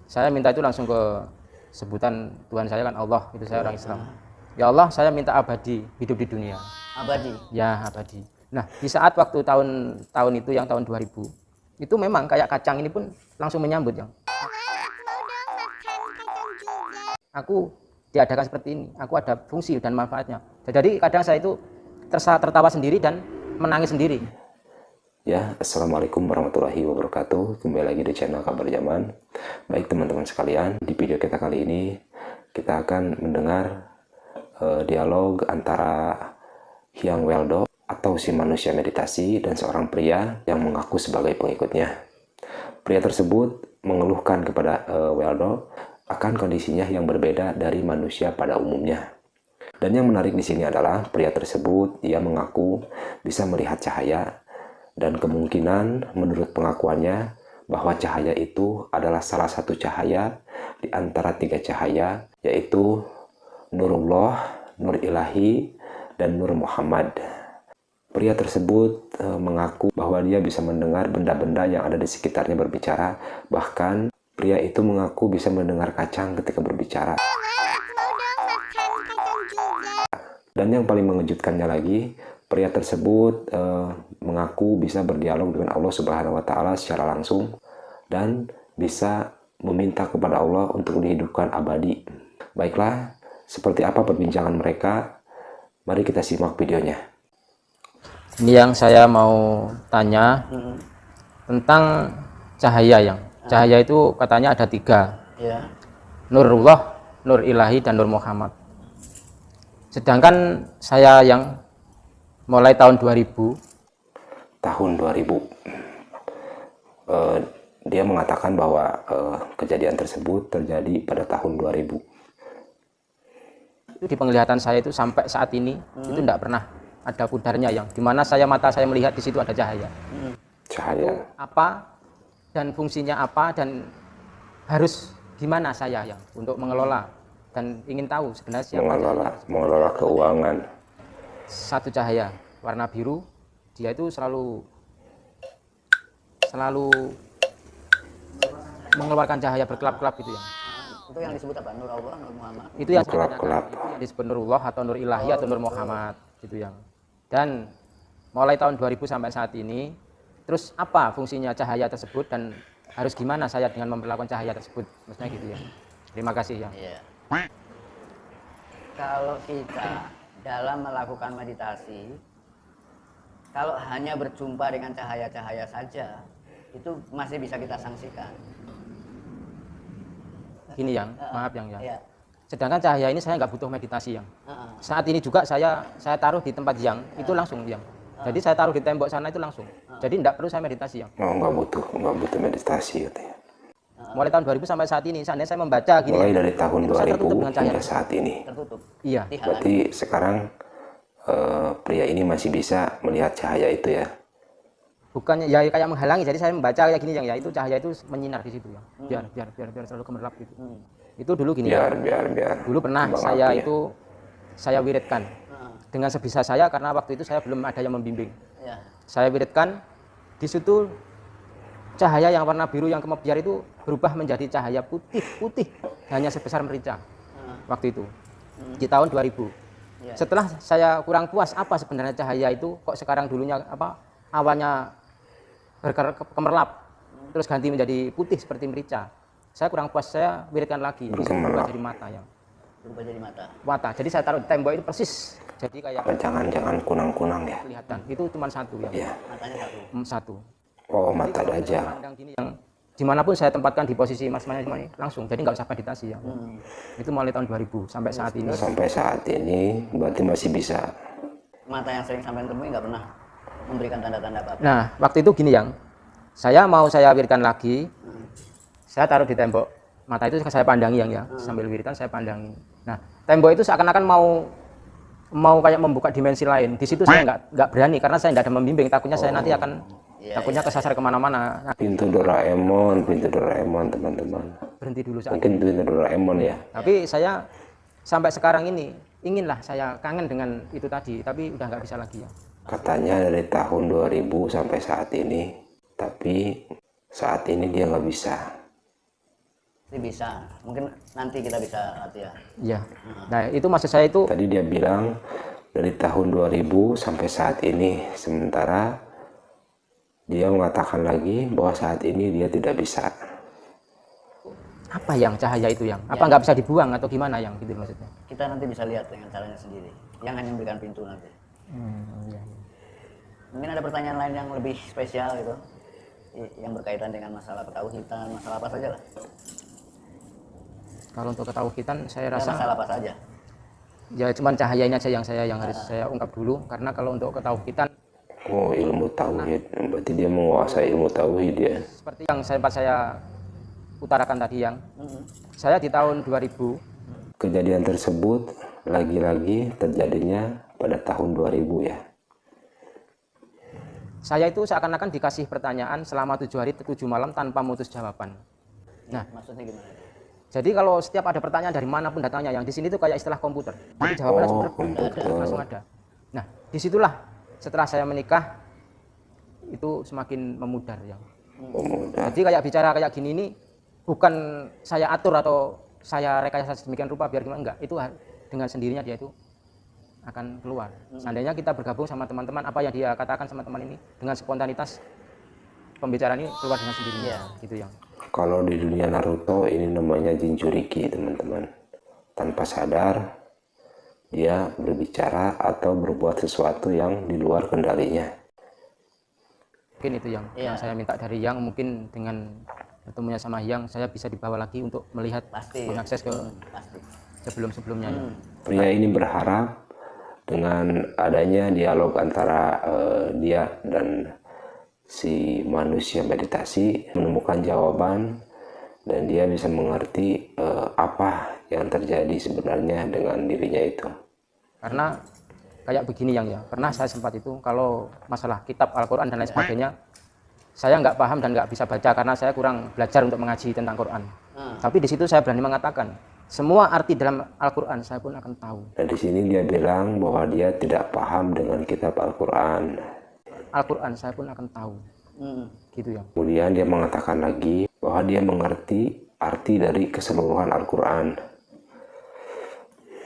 Saya minta itu langsung ke sebutan Tuhan saya kan Allah, itu saya orang Islam. Ya Allah, saya minta abadi hidup di dunia. Abadi. Ya, abadi. Nah, di saat waktu tahun itu yang tahun 2000, itu memang kayak kacang ini pun langsung menyambut yang. Aku diadakan seperti ini, aku ada fungsi dan manfaatnya. Jadi kadang saya itu tertawa sendiri dan menangis sendiri. Ya, Assalamualaikum warahmatullahi wabarakatuh. Kembali lagi di channel Kabar Zaman. Baik teman-teman sekalian, di video kita kali ini kita akan mendengar dialog antara Hyang Weldo atau si manusia meditasi dan seorang pria yang mengaku sebagai pengikutnya. Pria tersebut mengeluhkan kepada Weldo akan kondisinya yang berbeda dari manusia pada umumnya. Dan yang menarik di sini adalah pria tersebut ia mengaku bisa melihat cahaya dan kemungkinan menurut pengakuannya bahwa cahaya itu adalah salah satu cahaya di antara 3 cahaya, yaitu Nurullah, Nur Ilahi, dan Nur Muhammad. Pria tersebut mengaku bahwa dia bisa mendengar benda-benda yang ada di sekitarnya berbicara. Bahkan pria itu mengaku bisa mendengar kacang ketika berbicara. Dan yang paling mengejutkannya lagi, pria tersebut mengaku bisa berdialog dengan Allah Subhanahu wa Ta'ala secara langsung dan bisa meminta kepada Allah untuk dihidupkan abadi. Baiklah, seperti apa perbincangan mereka? Mari kita simak videonya. Ini yang saya mau tanya tentang cahaya yang. Cahaya itu katanya ada 3. Ya. Nurullah, Nur Ilahi, dan Nur Muhammad. Sedangkan saya yang mulai tahun 2000. Tahun 2000. Dia mengatakan bahwa kejadian tersebut terjadi pada tahun 2000. Itu di penglihatan saya itu sampai saat ini itu tidak pernah ada pudarnya yang dimana mata saya melihat di situ ada cahaya. Cahaya. Apa dan fungsinya apa dan harus gimana saya yang untuk mengelola dan ingin tahu sebenarnya siapa mengelola keuangan. Satu cahaya warna biru, dia itu selalu mengeluarkan cahaya berkelap-kelap gitu ya. Itu yang disebut apa? Nur Allah, Nur Muhammad. Itu yang Berkelap-kelap. itu yang disebut Nurullah atau Nur Ilahi atau Nur Muhammad gitu yang. Dan mulai tahun 2000 sampai saat ini, terus apa fungsinya cahaya tersebut dan harus gimana saya dengan memperlakukan cahaya tersebut, maksudnya gitu ya. Terima kasih ya. Iya. Kalau kita dalam melakukan meditasi, kalau hanya berjumpa dengan cahaya-cahaya saja, itu masih bisa kita sanksikan. Gini yang, maaf yang ya. Iya. Sedangkan cahaya ini saya nggak butuh meditasi yang. Saat ini juga saya taruh di tempat yang itu langsung yang. Jadi saya taruh di tembok sana itu langsung. Jadi tidak perlu saya meditasi yang. Oh, nggak butuh meditasi katanya. Mulai tahun 2000 sampai saat ini, seandainya saya membaca gini. Mulai dari tahun 2000 hingga cahaya. saat ini. Tertutup. Iya. Berarti sekarang pria ini masih bisa melihat cahaya itu ya? Bukannya ya kayak menghalangi, jadi saya membaca kayak gini yang ya itu cahaya itu menyinar di situ ya. Biar selalu gemerlap gitu. Itu dulu gini Biar. Dulu pernah saya itu saya wiridkan dengan sebisa saya karena waktu itu saya belum ada yang membimbing. Ya. Saya wiridkan di situ cahaya yang warna biru yang kemebiar itu berubah menjadi cahaya putih hanya sebesar merica waktu itu di tahun 2000. Ya. Setelah saya kurang puas apa sebenarnya cahaya itu kok sekarang dulunya apa awalnya berkemerlap terus ganti menjadi putih seperti merica. Saya kurang puas, saya wiridkan lagi berubah jadi mata yang. Berubah jadi Mata. Jadi saya taruh di tembok itu persis. Jadi kayak jangan kunang-kunang ya? kelihatan. Itu cuma satu ya. Iya. matanya satu. Satu. Oh, mata aja. Pandang gini yang dimanapun saya tempatkan di posisi mas-mas langsung. Jadi nggak usah meditasi ya. Itu mulai tahun 2000 sampai saat ini. Sampai saat ini berarti masih bisa. Mata yang sering sampai temui nggak pernah memberikan tanda-tanda apa-apa. Nah, waktu itu gini yang saya wiridkan lagi. Saya taruh di tembok. Mata itu saya pandangi yang ya. Sambil wiridan saya pandangi. Nah, tembok itu seakan-akan mau kayak membuka dimensi lain. Di situ saya nggak berani karena saya nggak ada membimbing. Takutnya saya nanti akan takutnya kesasar kemana-mana. Nah, Pintu Doraemon teman-teman. berhenti dulu saat Mungkin pintu Doraemon ya. Tapi saya sampai sekarang ini inginlah saya kangen dengan itu tadi, tapi udah nggak bisa lagi ya. Katanya dari tahun 2000 sampai saat ini, tapi saat ini dia nggak bisa. Pasti bisa. Mungkin nanti kita bisa latihan. Iya. Nah, itu maksud saya itu Tadi dia bilang dari tahun 2000 sampai saat ini, sementara dia mengatakan lagi bahwa saat ini dia tidak bisa. apa yang cahaya itu yang? Apa nggak bisa dibuang atau gimana yang gitu maksudnya? Kita nanti bisa lihat dengan caranya sendiri. Yang hanya memberikan pintu nanti. Iya, iya. Mungkin ada pertanyaan lain yang lebih spesial gitu. Yang berkaitan dengan masalah ketauhidan, masalah apa saja lah. Kalau untuk ketauhidan saya Ya, rasa masalah apa saja. ya cuman cahaya ini aja yang harus saya ungkap dulu, karena kalau untuk ketauhidan Oh, ilmu tauhid. Berarti dia menguasai ilmu tauhid ya. seperti yang sempat saya utarakan tadi yang saya di tahun 2000 Kejadian tersebut lagi-lagi terjadinya pada tahun 2000 ya. saya itu seakan-akan dikasih pertanyaan selama 7 hari 7 malam tanpa mutus jawaban. Nah, Maksudnya gimana? jadi kalau setiap ada pertanyaan dari manapun datangnya, yang di sini itu kayak istilah komputer. Jadi jawabannya Oh, langsung langsung ada. Nah, disitulah setelah saya menikah itu semakin memudar yang. Pemuda. Jadi kayak bicara kayak gini ini bukan saya atur atau saya rekayasa sedemikian rupa biar gimana, enggak. Itu dengan sendirinya dia itu akan keluar. Seandainya kita bergabung sama teman-teman, apa yang dia katakan sama teman ini dengan spontanitas pembicaraan ini keluar dengan sendirinya, gitu yang. Kalau di dunia Naruto ini namanya Jinchuriki, teman-teman. Tanpa sadar dia berbicara atau berbuat sesuatu yang di luar kendalinya. Mungkin itu yang saya minta dari Yang, mungkin dengan bertemunya sama Yang saya bisa dibawa lagi untuk melihat, Pasti. mengakses ke Pasti. sebelum-sebelumnya. Ya. Pria ini berharap dengan adanya dialog antara dia dan si manusia meditasi menemukan jawaban dan dia bisa mengerti apa yang terjadi sebenarnya dengan dirinya itu. Karena kayak begini yang ya, pernah saya sempat itu kalau masalah kitab Al-Quran dan lain sebagainya, saya nggak paham dan nggak bisa baca karena saya kurang belajar untuk mengaji tentang Quran. Tapi di situ saya berani mengatakan, semua arti dalam Al-Quran saya pun akan tahu. Dan di sini dia bilang bahwa dia tidak paham dengan kitab Al-Quran. Al-Quran saya pun akan tahu. Gitu ya. Kemudian dia mengatakan lagi bahwa dia mengerti arti dari keseluruhan Al-Quran.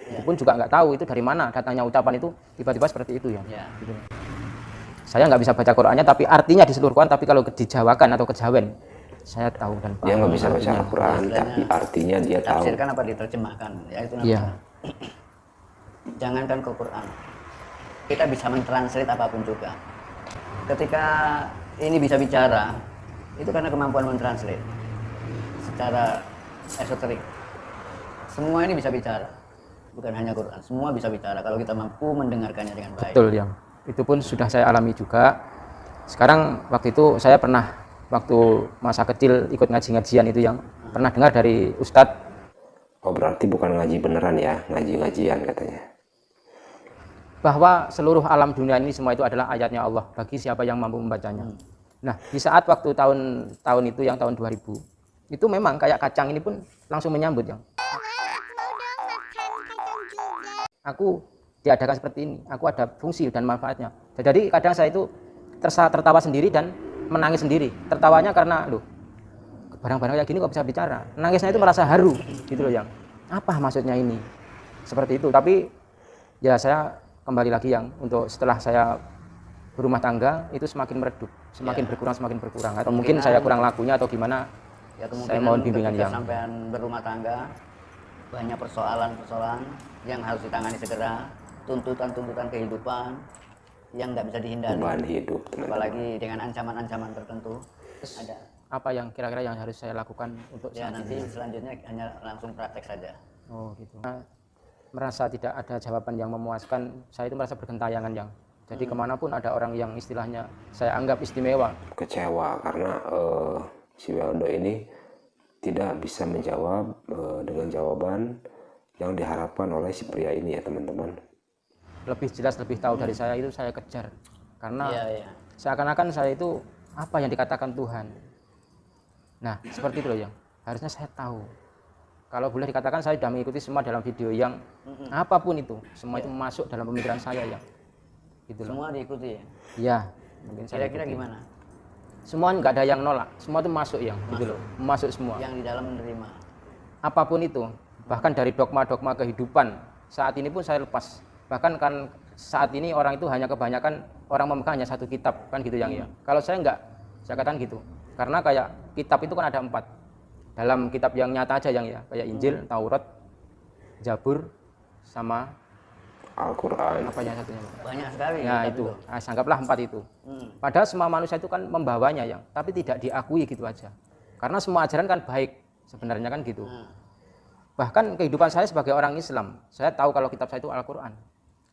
Itu pun juga nggak tahu itu dari mana datangnya ucapan itu tiba-tiba seperti itu ya. Gitu. Saya nggak bisa baca Qurannya tapi artinya di seluruh Quran, tapi kalau dijawakan atau kejawen saya tahu dan paham. Dia nggak bisa baca Al-Quran, tapi artinya dia tahu. Tafsirkan apa diterjemahkan, ya itu namanya. Iya. Jangankan ke Quran, kita bisa mentranslate apapun juga. Ketika ini bisa bicara, itu karena kemampuan mentranslate secara esoterik. Semua ini bisa bicara, bukan hanya Quran. Semua bisa bicara kalau kita mampu mendengarkannya dengan baik. Betul yang. Itu pun sudah saya alami juga. Sekarang waktu itu saya pernah waktu masa kecil ikut ngaji-ngajian itu yang pernah dengar dari Ustadz. Oh, berarti bukan ngaji beneran ya, ngaji-ngajian katanya. Bahwa seluruh alam dunia ini semua itu adalah ayatnya Allah bagi siapa yang mampu membacanya. Nah, di saat waktu tahun itu yang tahun 2000, itu memang kayak kacang ini pun langsung menyambut yang. Aku diadakan seperti ini, aku ada fungsi dan manfaatnya. Jadi kadang saya itu tertawa sendiri dan menangis sendiri. Tertawanya karena loh, barang-barang kayak gini kok bisa bicara. Nangisnya itu merasa haru, gitu loh yang. Apa maksudnya ini? Seperti itu. Tapi ya saya kembali lagi yang untuk setelah saya berumah tangga itu semakin meredup, semakin berkurang. Atau mungkin saya kurang lakunya atau gimana? Ya, Saya mohon bimbingan yang. Sampean berumah tangga banyak persoalan-persoalan yang harus ditangani segera, tuntutan-tuntutan kehidupan yang nggak bisa dihindari. Beban hidup, teman-teman. Apalagi dengan ancaman-ancaman tertentu. Ada. Apa yang kira-kira yang harus saya lakukan untuk Ya nanti selanjutnya hanya langsung praktek saja. Oh gitu. Nah, merasa tidak ada jawaban yang memuaskan, saya itu merasa bergentayangan yang. Jadi kemanapun ada orang yang istilahnya saya anggap istimewa. Kecewa karena si Waldo ini tidak bisa menjawab dengan jawaban yang diharapkan oleh si pria ini ya teman-teman. Lebih jelas, lebih tahu dari saya itu saya kejar. Karena Iya. seakan-akan saya itu apa yang dikatakan Tuhan. Nah, seperti itu loh yang. Harusnya saya tahu. Kalau boleh dikatakan saya sudah mengikuti semua dalam video yang apapun itu, semua itu masuk dalam pemikiran saya yang. Gitu loh. Semua diikuti ya. Iya, mungkin saya Kira-kira ikuti. gimana? Semua nggak ada yang nolak, semua itu masuk yang, gitu loh, masuk semua. Yang di dalam menerima. apapun itu, bahkan dari dogma-dogma kehidupan saat ini pun saya lepas. Bahkan kan saat ini orang itu hanya kebanyakan orang memegang hanya satu kitab kan gitu yang ya. Kalau saya enggak, saya katakan gitu. Karena kayak kitab itu kan ada 4. Dalam kitab yang nyata aja yang ya, kayak Injil, Taurat, Zabur, sama Al-Quran. apa yang satunya? Banyak sekali. Ya kitab itu, anggaplah 4 itu. Padahal semua manusia itu kan membawanya yang, tapi tidak diakui gitu aja. Karena semua ajaran kan baik sebenarnya kan gitu. Bahkan kehidupan saya sebagai orang Islam, saya tahu kalau kitab saya itu Al-Quran.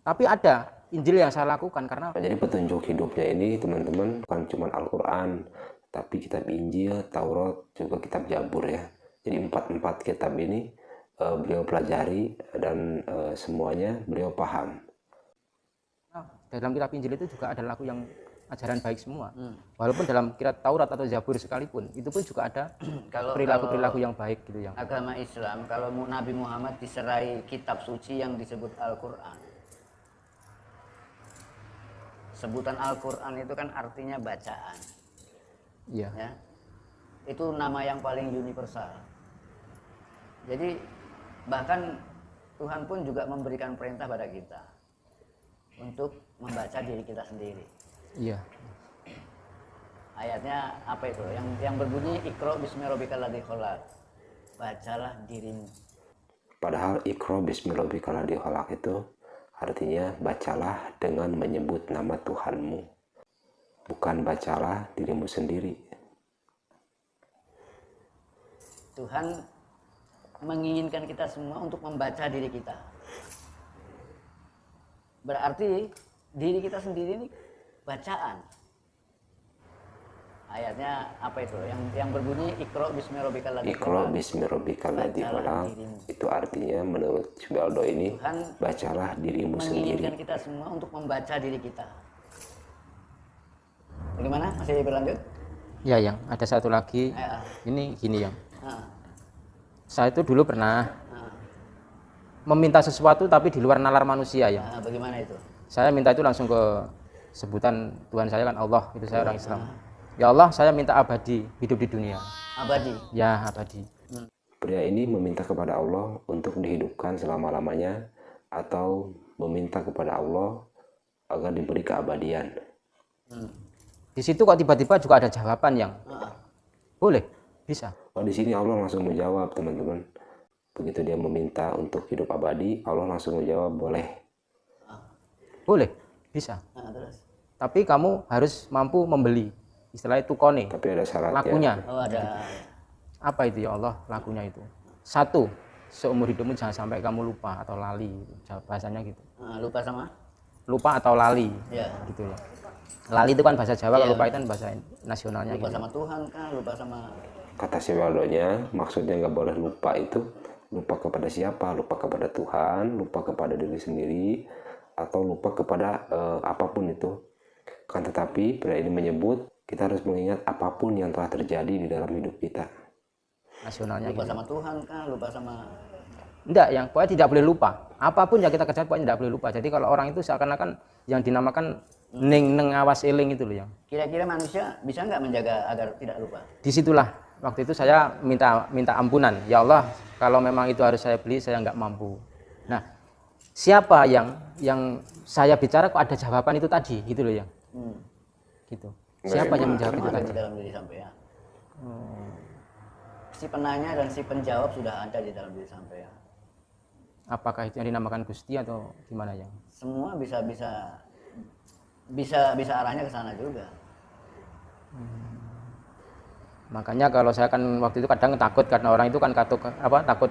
Tapi ada Injil yang saya lakukan karena Nah, jadi petunjuk hidupnya ini teman-teman bukan cuma Al-Quran, tapi kitab Injil, Taurat, juga kitab Zabur ya. Jadi 4 kitab ini beliau pelajari dan semuanya beliau paham. dalam kitab Injil itu juga ada laku yang ajaran baik semua. Walaupun dalam kitab Taurat atau Zabur sekalipun, itu pun juga ada perilaku-perilaku yang baik gitu yang. Agama Islam, kalau Nabi Muhammad diserai kitab suci yang disebut Al-Quran. Sebutan Al-Quran itu kan artinya bacaan. Iya. Ya. Itu nama yang paling universal. Jadi bahkan Tuhan pun juga memberikan perintah pada kita untuk membaca diri kita sendiri. Iya. Ayatnya apa itu? Yang berbunyi Iqra bismi rabbikal ladzi khalaq. Bacalah dirimu. Padahal Iqra bismi rabbikal ladzi khalaq itu artinya bacalah dengan menyebut nama Tuhanmu. Bukan bacalah dirimu sendiri. Tuhan menginginkan kita semua untuk membaca diri kita. Berarti diri kita sendiri ini bacaan. Ayatnya apa itu? Yang berbunyi Iqra bismi rabbikal ladzi Iqra khalaq. bismi rabbikal ladzi Bacalah khalaq. dirimu. Itu artinya menurut Subaldo ini Tuhan bacalah dirimu sendiri. menginginkan kita semua untuk membaca diri kita. Bagaimana? Masih berlanjut? Ya yang ada satu lagi. Ya. Ini gini yang. Ah, Saya itu dulu pernah ah. meminta sesuatu tapi di luar nalar manusia ya. Nah, bagaimana itu? Saya minta itu langsung ke sebutan Tuhan saya kan Allah, itu saya orang Islam. Ya Allah, saya minta abadi hidup di dunia. Abadi. Ya abadi. Pria ini meminta kepada Allah untuk dihidupkan selama-lamanya atau meminta kepada Allah agar diberi keabadian. Di situ kok tiba-tiba juga ada jawaban yang boleh, bisa. Oh, di sini Allah langsung menjawab, teman-teman. Begitu dia meminta untuk hidup abadi, Allah langsung menjawab, boleh. Boleh, bisa. Nah, terus. Tapi kamu harus mampu membeli. Istilah itu kone, Tapi ada syaratnya. lakunya. Oh, ada. Apa itu ya Allah lakunya itu? 1, seumur hidupmu jangan sampai kamu lupa atau lali. Bahasanya gitu. Nah, lupa sama? Lupa atau lali. Ya. Gitu ya. Lali itu kan bahasa Jawa, Iya. kalau lupa itu kan bahasa nasionalnya Lupa gitu. sama Tuhan kah? Lupa sama Kata si Waldonya, maksudnya nggak boleh lupa itu. Lupa kepada siapa? Lupa kepada Tuhan, lupa kepada diri sendiri, atau lupa kepada apapun itu. Kan tetapi pria ini menyebut kita harus mengingat apapun yang telah terjadi di dalam hidup kita. Nasionalnya lupa gitu. sama Tuhan kah? Lupa sama Enggak, yang pokoknya tidak boleh lupa. Apapun yang kita kerjakan pokoknya tidak boleh lupa. Jadi kalau orang itu seakan-akan yang dinamakan neng awas eling itu loh yang. kira-kira manusia bisa nggak menjaga agar tidak lupa? Disitulah waktu itu saya minta ampunan. Ya Allah, kalau memang itu harus saya beli, saya nggak mampu. Nah, siapa yang saya bicara kok ada jawaban itu tadi gitu loh yang. Gitu. Siapa yang menjawab itu Ada tadi? di dalam diri sampean. Si penanya dan si penjawab sudah ada di dalam diri sampean. Apakah itu yang dinamakan Gusti atau gimana yang? Semua bisa arahnya ke sana juga. Makanya kalau saya kan waktu itu kadang takut karena orang itu kan takut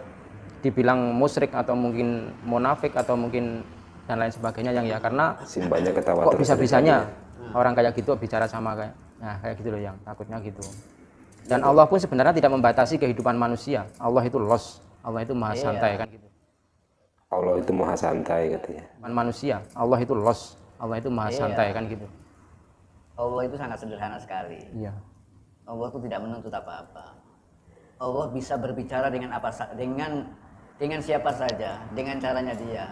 dibilang musyrik atau mungkin munafik atau mungkin dan lain sebagainya yang ya karena Simbahnya ketawa kok terus bisa-bisanya orang kayak gitu bicara sama kayak gitu loh yang takutnya gitu. Dan Allah pun sebenarnya tidak membatasi kehidupan manusia. Allah itu los, Allah itu maha santai kan gitu. Allah itu maha santai katanya. Manusia, Allah itu los, Allah itu maha santai kan gitu. Allah itu sangat sederhana sekali. Iya. Allah itu tidak menuntut apa-apa. Allah bisa berbicara dengan dengan siapa saja, dengan caranya dia.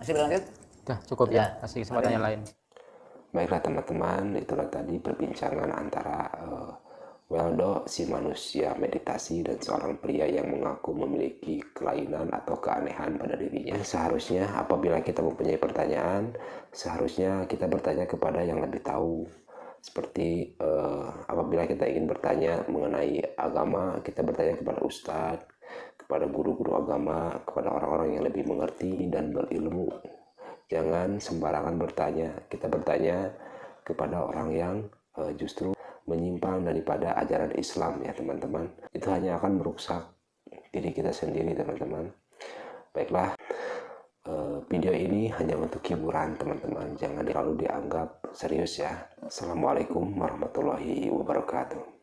Masih berlanjut? Udah cukup Sudah. ya, kasih kesempatan yang lain. Baiklah teman-teman, itulah tadi perbincangan antara Waldo, si manusia meditasi dan seorang pria yang mengaku memiliki kelainan atau keanehan pada dirinya. Seharusnya apabila kita mempunyai pertanyaan, seharusnya kita bertanya kepada yang lebih tahu. Seperti apabila kita ingin bertanya mengenai agama, kita bertanya kepada ustadz, kepada guru-guru agama, kepada orang-orang yang lebih mengerti dan berilmu. Jangan sembarangan bertanya. Kita bertanya kepada orang yang justru menyimpang daripada ajaran Islam, ya teman-teman. Itu hanya akan merusak diri kita sendiri, teman-teman. Baiklah, video ini hanya untuk hiburan, teman-teman. Jangan terlalu dianggap serius ya. Assalamualaikum warahmatullahi wabarakatuh.